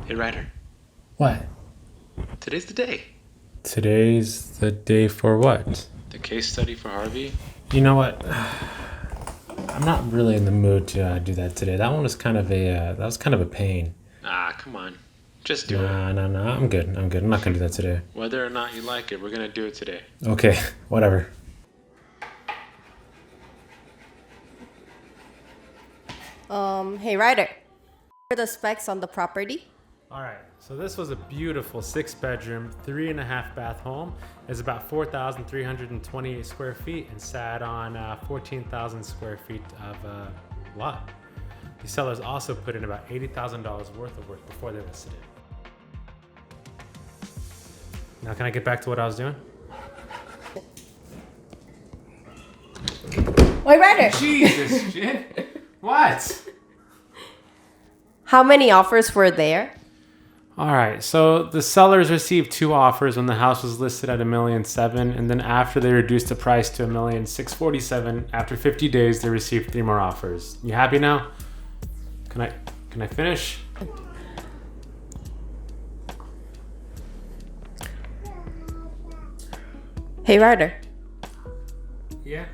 Hey, Ryder. What? Today's the day. Today's the day for what? The case study for Harvey. You know what? I'm not really in the mood to do that today. That one was kind of a pain. Ah, come on. Just do it. No. I'm good. I'm not gonna do that today. Whether or not you like it, we're gonna do it today. Okay, whatever. Hey Ryder, what are the specs on the property? All right. So this was a beautiful 6-bedroom, 3.5 bath home. It's about 4,328 square feet and sat on 14,000 square feet of lot. The sellers also put in about $80,000 worth of work before they listed it. Now can I get back to what I was doing? Wait, Ryder, Jesus, Jen. What? how many offers were there? All right, so the sellers received 2 offers when the house was listed at $1,700,000, and then after they reduced the price to $1,647,000, after 50 days they received 3 more offers. You happy now? Can I finish? Hey Ryder, Yeah.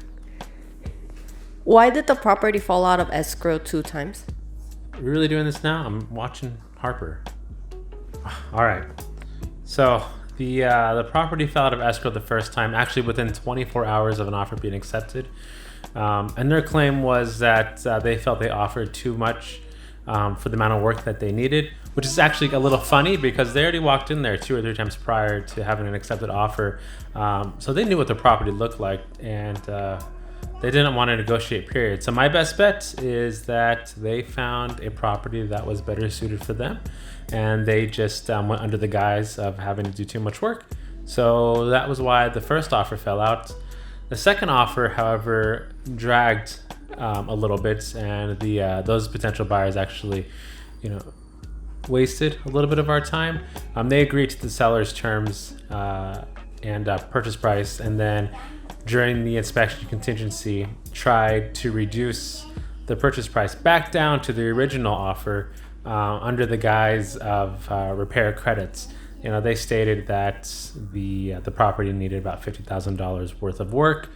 why did the property fall out of escrow 2 times? We're really doing this now? I'm watching Harper. All right. So the property fell out of escrow the first time, actually within 24 hours of an offer being accepted. And their claim was that they felt they offered too much for the amount of work that they needed, which is actually a little funny because they already walked in there 2 or 3 times prior to having an accepted offer. So they knew what the property looked like, and they didn't want to negotiate, period. So my best bet is that they found a property that was better suited for them, and they just went under the guise of having to do too much work. So that was why the first offer fell out. The second offer, however, dragged a little bit, and those potential buyers actually, wasted a little bit of our time. They agreed to the seller's terms and purchase price, and then during the inspection contingency tried to reduce the purchase price back down to the original offer under the guise of repair credits. They stated that the property needed about $50,000 worth of work,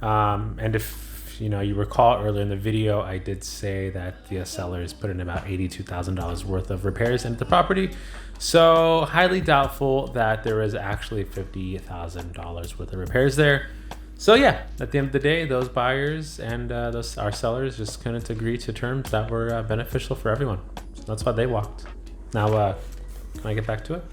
and if you recall earlier in the video, I did say that the sellers put in about $82,000 worth of repairs into the property. So highly doubtful that there was actually $50,000 worth of repairs there. So yeah, at the end of the day, those buyers and our sellers just couldn't agree to terms that were beneficial for everyone. So that's why they walked. Now, can I get back to it?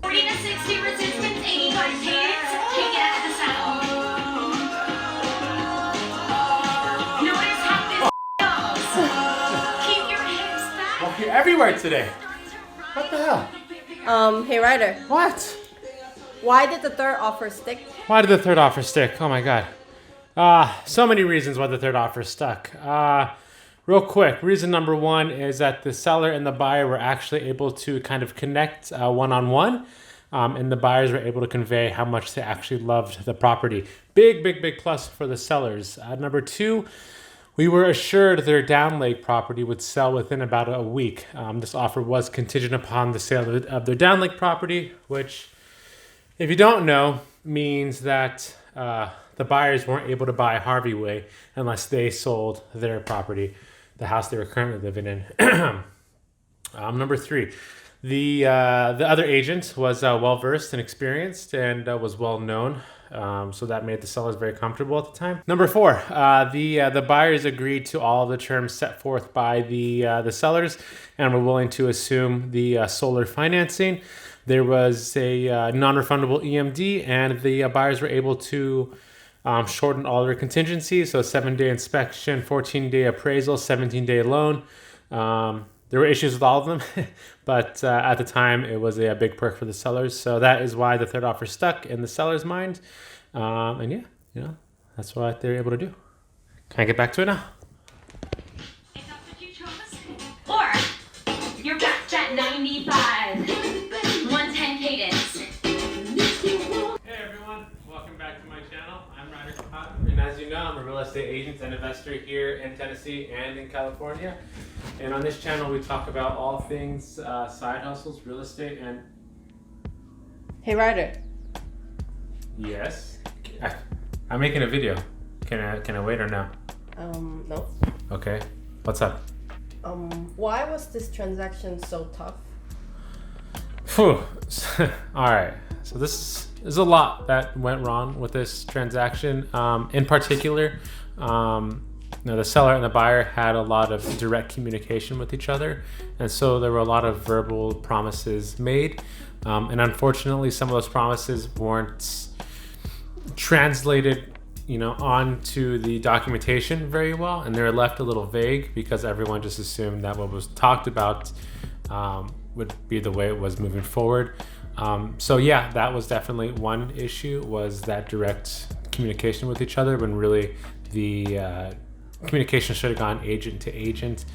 40 to 60 resistance, 85 cadence. Take it out of the saddle. Notice how this goes. Keep your hips back. Oh, you're everywhere today. What the hell? Hey Ryder, What? why did the third offer stick? Why did the third offer stick? Oh my God. So many reasons why the third offer stuck. Real quick, reason number 1 is that the seller and the buyer were actually able to kind of connect one-on-one, and the buyers were able to convey how much they actually loved the property. Big plus for the sellers. Number 2, we were assured their down lake property would sell within about a week. This offer was contingent upon the sale of their down lake property, which, if you don't know, means that the buyers weren't able to buy Harvey way unless they sold their property, the house they were currently living in. Number 3, the other agent was well-versed and experienced and was well-known, so that made the sellers very comfortable at the time. Number 4, the buyers agreed to all the terms set forth by the sellers and were willing to assume the solar financing. There was a non-refundable EMD, and the buyers were able to shorten all their contingencies. So 7-day inspection, 14-day appraisal, 17-day loan. There were issues with all of them, but at the time it was a big perk for the sellers. So that is why the third offer stuck in the seller's mind. And yeah, that's what they were able to do. Can I get back to it now? If that's what you chose. Or you're back at 95. 110 cadence. Hey everyone, welcome back to my channel. I'm Ryder, and as you know, I'm a real estate agent and investor here in Tennessee and in California. And on this channel, we talk about all things side hustles, real estate, and... Hey Ryder. Yes? I'm making a video. Can I wait or no? No. Okay. What's up? Why was this transaction so tough? Phew. All right. So there's a lot that went wrong with this transaction. In particular, the seller and the buyer had a lot of direct communication with each other, and so there were a lot of verbal promises made. And unfortunately, some of those promises weren't translated onto the documentation very well, and they were left a little vague because everyone just assumed that what was talked about would be the way it was moving forward. So yeah, that was definitely one issue, was that direct communication with each other, when really the communication should have gone agent to agent.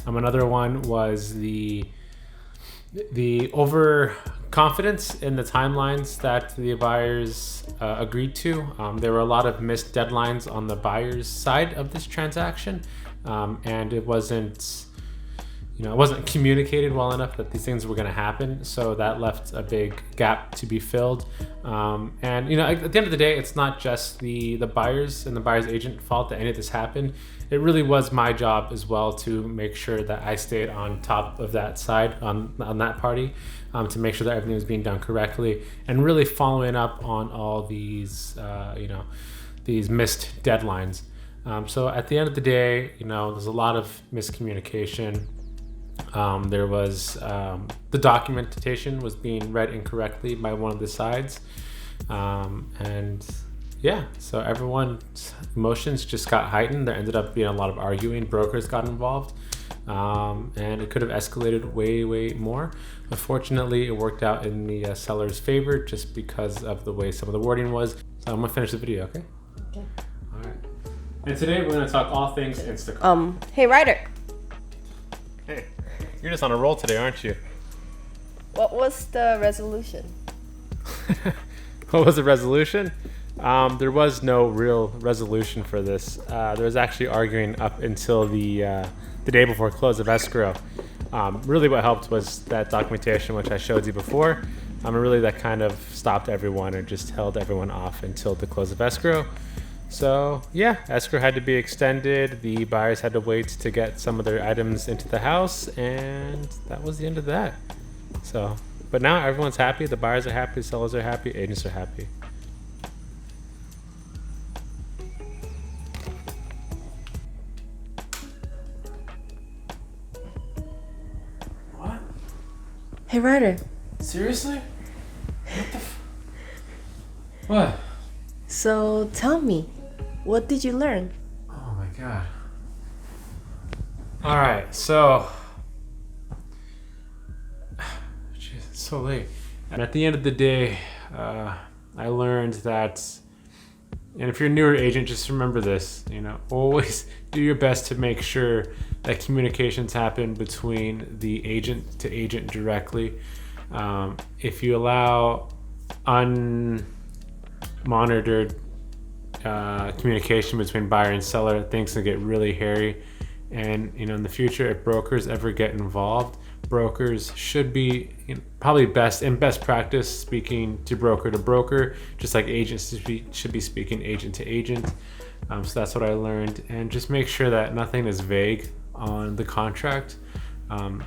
Another one was the overconfidence in the timelines that the buyers agreed to. There were a lot of missed deadlines on the buyer's side of this transaction, and it wasn't communicated well enough that these things were going to happen. So that left a big gap to be filled. And at the end of the day, it's not just the buyers and the buyer's agent fault that any of this happened. It really was my job as well to make sure that I stayed on top of that side, on that party, to make sure that everything was being done correctly, and really following up on all these these missed deadlines. So at the end of the day, there's a lot of miscommunication. There was the documentation was being read incorrectly by one of the sides, and yeah, so everyone's emotions just got heightened. There ended up being a lot of arguing. Brokers got involved, and it could have escalated way more. But fortunately, it worked out in the seller's favor just because of the way some of the wording was. So I'm gonna finish the video, okay? Okay. All right. And today we're gonna talk all things Instacart. Hey Ryder. Hey, you're just on a roll today, aren't you? What was the resolution? What was the resolution? There was no real resolution for this. There was actually arguing up until the day before close of escrow. Really what helped was that documentation, which I showed you before. Really that kind of stopped everyone and just held everyone off until the close of escrow. So yeah, escrow had to be extended. The buyers had to wait to get some of their items into the house, and that was the end of that. So, but now everyone's happy. The buyers are happy, sellers are happy, agents are happy. What? Hey Ryder. Seriously? What? So tell me, what did you learn? Oh my god. All right, so jeez, it's so late. And at the end of the day, I learned that, and if you're a newer agent, just remember this, always do your best to make sure that communications happen between the agent to agent directly. If you allow unmonitored communication between buyer and seller, things can get really hairy. And in the future, if brokers ever get involved, brokers should be probably best practice speaking to broker, just like agents should be speaking agent to agent. So that's what I learned. And just make sure that nothing is vague on the contract.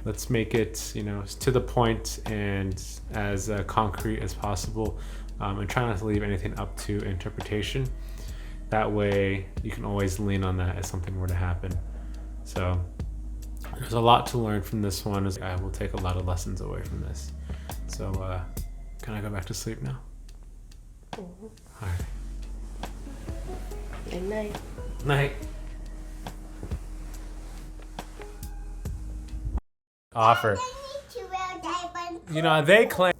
Let's make it to the point and as concrete as possible, and try not to leave anything up to interpretation. That way you can always lean on that if something were to happen. So there's a lot to learn from this one. I will take a lot of lessons away from this. So can I go back to sleep now? Mm-hmm. All right. Good night. Night. Offer. They claim